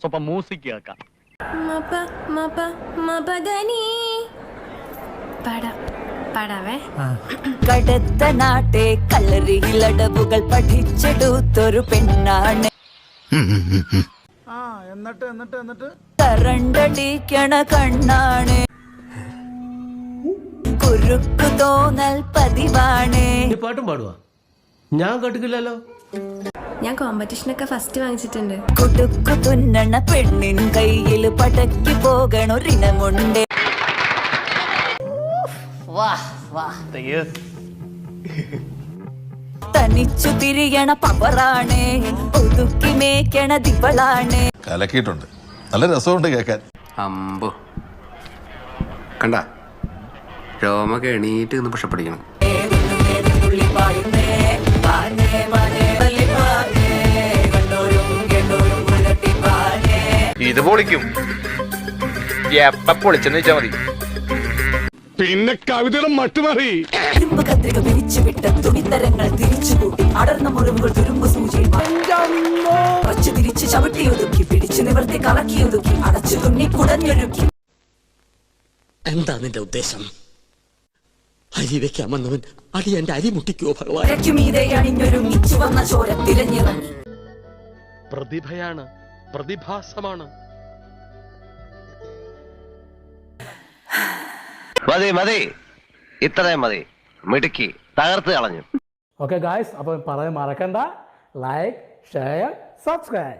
ಸ್ವಲ್ಪ ಮ್ಯೂಸಿಕ್ ಕೇಳ್ಕ മപ മപ മപദനി പാടാവേ. കടത്ത നാട്ടെ കളരിയിലടവുകൾ പഠിച്ചെടുത്തൊരു പെണ്ണാണ്. എന്നിട്ട് കറണ്ടടിക്കണ കണ്ണാണ്. കുറുക്കു തോന്നൽ പതിവാണ്. പാട്ടും പാടുവാ? ഞാൻ കേട്ടിട്ടില്ലല്ലോ. ഞാൻ കോമ്പറ്റീഷനൊക്കെ ഫസ്റ്റ് വാങ്ങിച്ചിട്ടുണ്ട്. കുടുക്കു തുന്നണ പെണ്ണിൻ കയ്യിൽ പടക്കി പോകണൊരിണമുണ്ട്. തനിച്ചു തിരിയണ പവറാണ്. ഒതുക്കി മേക്കണ ദിവളാണ്. കലക്കിയിട്ടുണ്ട്. നല്ല രസമുണ്ട് കേൾക്കാൻ. അമ്പോ കണ്ട രോമൊക്കെ എണീറ്റ് നിന്ന് പുഷപ്പടിക്കണം. ഇത് പൊളിക്കും. എപ്പ പൊളിച്ചെന്ന് വെച്ചാ മതി. പിന്നെ കവിതയുടെ മട്ടുമാറി. ഇരുമ്പ് കത്രിക പിരിച്ചുവിട്ട തുണിത്തരങ്ങൾ തിരിച്ചുകൂട്ടി അടർന്ന മുറിവുകൾ തുരുമ്പ് സൂചി വച്ചു തിരിച്ച് ചവിട്ടിയൊതുക്കി പിടിച്ചു നിവർത്തി കറക്കിയൊതുക്കി അടച്ചു തുന്നി കുടഞ്ഞൊരുക്കി. എന്താ നിന്റെ ഉദ്ദേശം? അരി വെക്കാമെന്നവൻ അടി എന്റെ അരി മുട്ടിക്കോ ഭഗവാൻ. മീതെ അണിഞ്ഞൊരുങ്ങിച്ചു വന്ന ചോര തിരഞ്ഞിറങ്ങി. പ്രതിഭയാണ്, പ്രതിഭാസമാണ്. മതി മതി, ഇത്രയും മതി. മിടുക്കി തകർത്ത് കളഞ്ഞു. ഓക്കെ ഗായ്സ്, അപ്പോൾ പറയാൻ മറക്കണ്ട, ലൈക്ക്, ഷെയർ, സബ്സ്ക്രൈബ്.